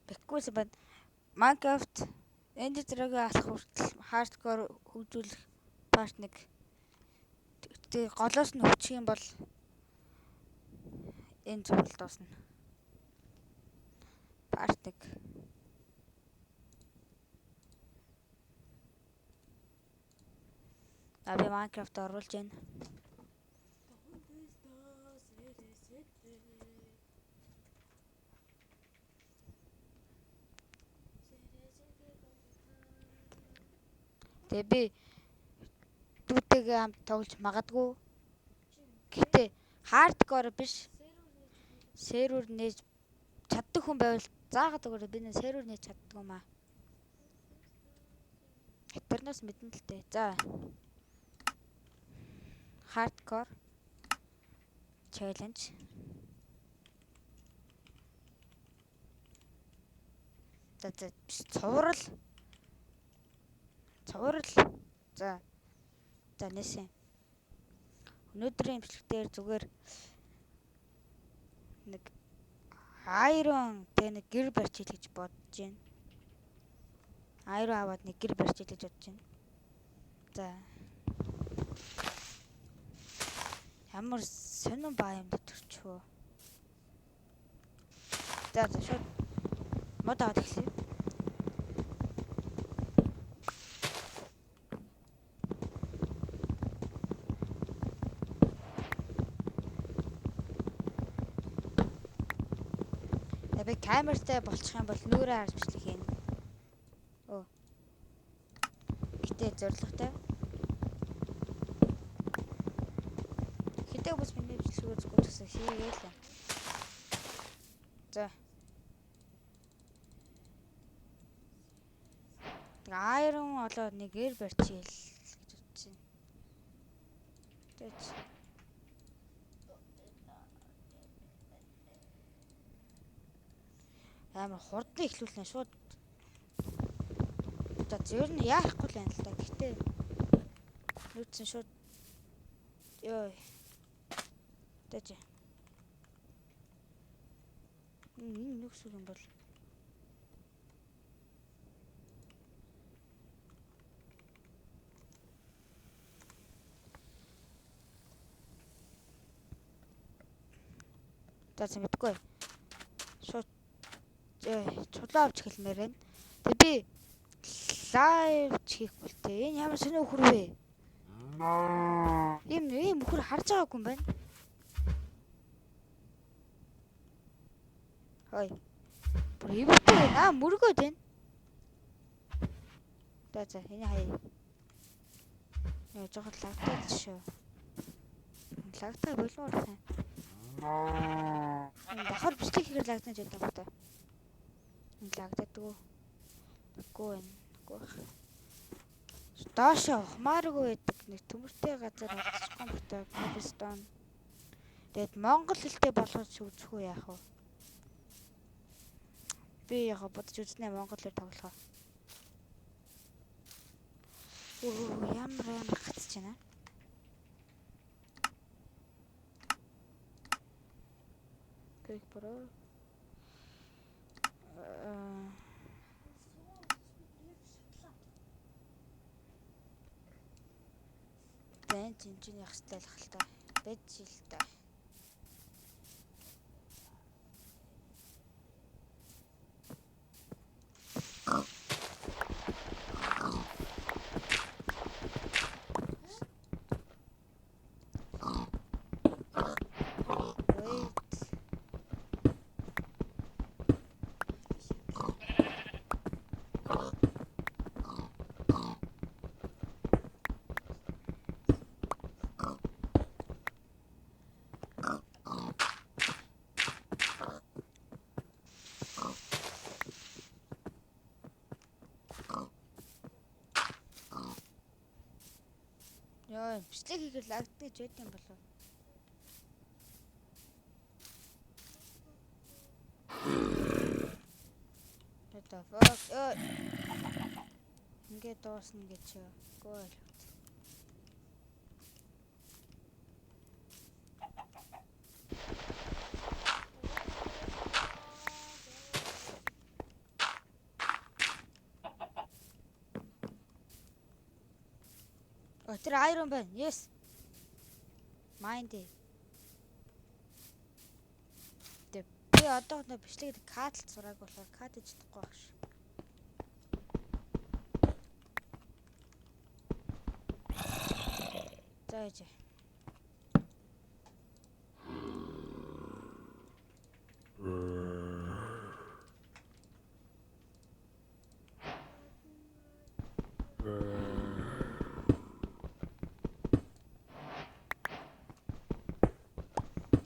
Бэкгүйс бод Minecraft Ender Dragon алах хүртэл hardcore хөгжүүлэх part 1. Тэгээ голоос нь өвчих юм бол энэ зүйл дуусна. Part 1. Би Minecraft оруулж байна. Тэгээ би дүүтэйгээ хамт тоглож магадгүй. Гэхдээ hardcore биш. Сервер нээж чаддаг хүн байвал заагаад өгөөрэй. Би нэ сервер нээж чаддаг юм аа. Интернэс мэдэн л дээ. За. Hardcore challenge. За цуврал. За нээсэн. Өнөөдрийн имчилгээр зүгээр нэг iron тэ нэг гэр барьж хэл гэж бодож байна. Iron аваад нэг гэр барьж хэл гэж бодож байна. За. Ямар сонирн баа юм төрчихөө. За шууд мод аваад эхлэв. Би камертай болчих юм бол нүрээ харж бичлэг хийн. Оо. Гэтэ зоригтой. Хитэ бүс миний бичлэг үзэхгүй гэсэн хийгээл. За. Iron олоод нэг гэр барьчихъя гэж бодсон. Тэт. Амар хурдан ихлүүлнэ шууд. За зөвөр нь яахгүй л байна л да. Гэтэ нүүцэн шууд ёо. Тэт. Нүкс юм бол. За мэдгүй. Шууд чулуу авч хэлмээр байна. Тэг би лайв хийхгүй л дээ. Энэ ямар сонио өхөр вэ? Ийм өхөр харж байгаагүй юм байна. Хой. Бүр ивэтэй байна. Мөргөөд байна. За энэ хаяа. Яа жоохон лагтаад шүү. Лагтаа болмоор байна. Дахад бичлэг хийхээр лагтаж байдаг байна. Лагддаг. Үгүй байна. Доош ухмааргүй байдаг нэг төмөртэй газар олчихгүй мөртэй cobblestone. Тэгэд монгол хэлтэй болгож үзэх үү яах вэ? Би яг бодож үзнэ монгол хэлээр тоглохоо. Ямар гацж байна. Кlik бро. Тэн чинь явах стайл хальтай. Бэж жилтэй. Яа, бичлэг хийхээр лагддаг гэж байт юм болов. What the fuck? Ингээд дуусна гэж гоо. Тэр Iron байна. Yes. Mind. Би одоо нөө бичлэг кадлт зураг болохоор кад хийж чадахгүй байх ш. За яж.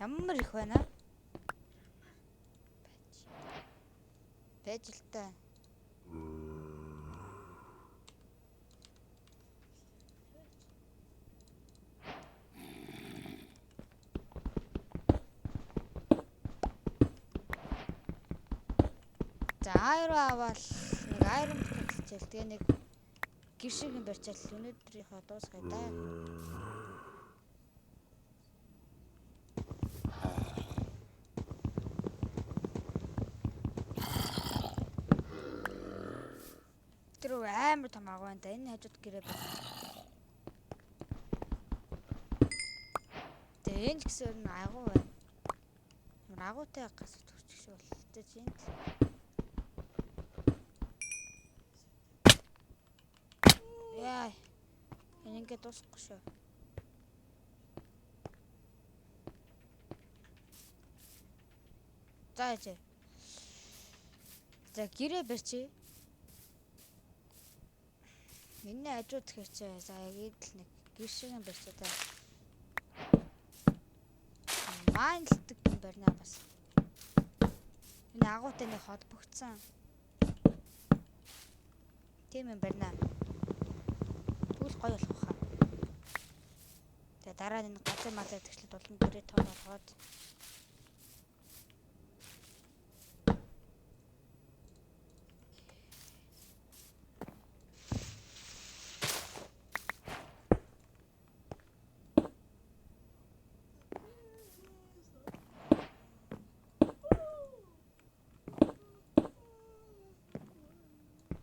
Ямар их байна аа? Байж л та. За Iron аваад нэг Iron хэлчихэл тэгээ нэг гişиг юм барьчаал өнөөдрийнхөө дуусгая да. Тэр амар том агуу байна да. Энэ хажууд гэрээ байна. Тэгээ энэ ч гэсэн агуу байна. Ямар агуутай гас төрчих шүү болтой чинь. Яа. Энэ ингээд дуусахгүй шүү. За яж. За гэрээ барьчих. Миний хажууд хэрчээ. За яг л нэг гэр шиг юм барьчих та. Майнлдаг юм барина бас. Энэ агуутай нэг холбогдсон. Тийм юм барина. Түл гоё болох хаа. Тэгээ дараа нь газар мазаа тэгшлээд болон гэрээ том болгоод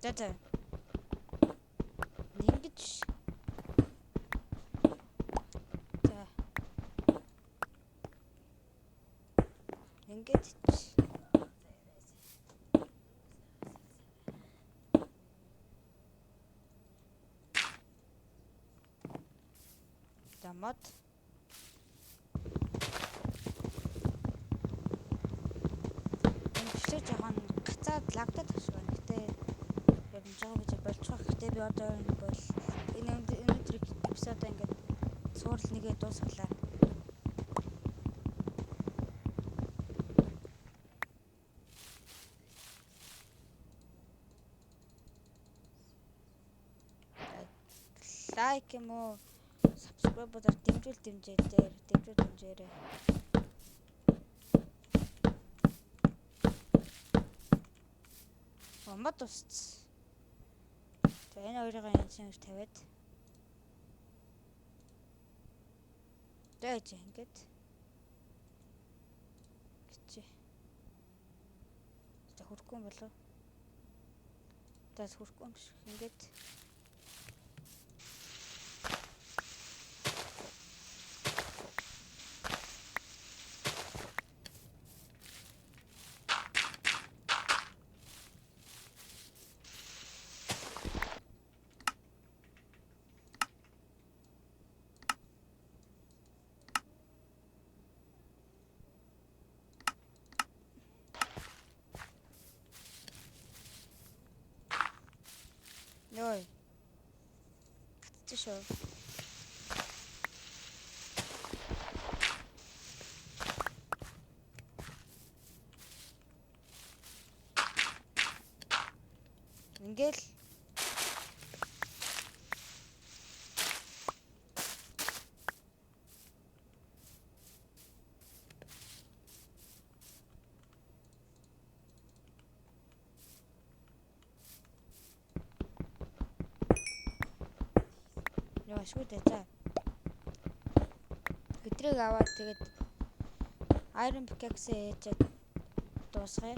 За. Ингэж. За. Ингэж. За мод. Энэ бишээ жоохон гацаад лагтаад ташгүй. Жоо гэж болчих. Гэтэ би одоо бол энэ өнөөдрийг эпизод ингээд суурал нэгээ дуусгалаа. Лайк юм уу? Subscribe-аар дэмжээрэй. Мод тусц. За энэ хоёрыг энэ шиг тавиад. Дэж ингээд. Гэчээ. За хөрөхгүй юм болов. Тас хөрөхгүй юм шиг ингээд. Ой. Тишөө. Ингээл шүү дээ за. Өдрийг аваад тэгээд Iron Pickaxe ээжээд дуусгая.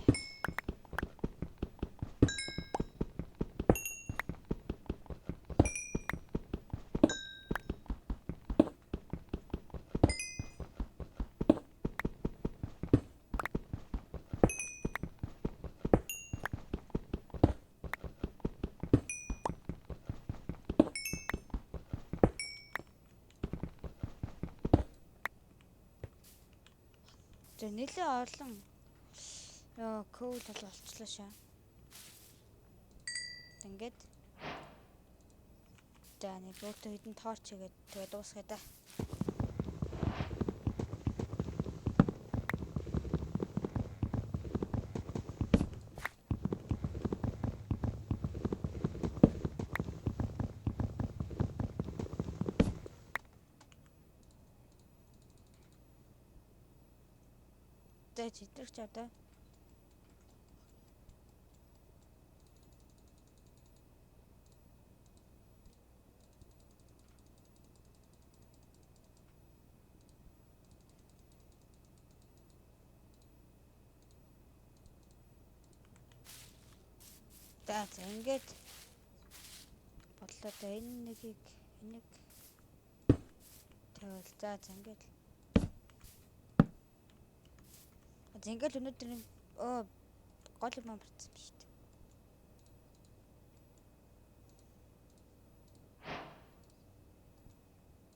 За нэлээ олон код болчихлоо шаа. Ингээд за нэг өөртөө хідэн торч хийгээд тэгээ дуусгая да. За читрэгч одоо за ингээд бодлоо да энэ нэгийг энийг тавил. За ингээд ингээл өнөөдөр гол юм барьсан юм шүү дээ.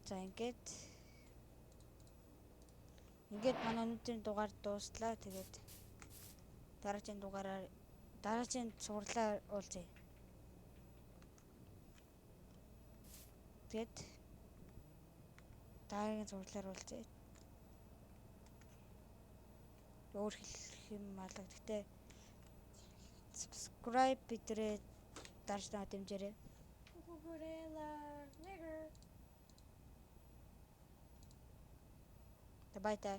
За ингээд манай өнөөдрийн дугаар дууслаа. Тэгээд дараагийн сурлаа уулзъя. Тэгээд дараагийн сурлаар уулзъя. Өөр хэлэх юм алга. Гэхдээ subscribe бидрээ дарж наваа дэмжээрэй. Bye.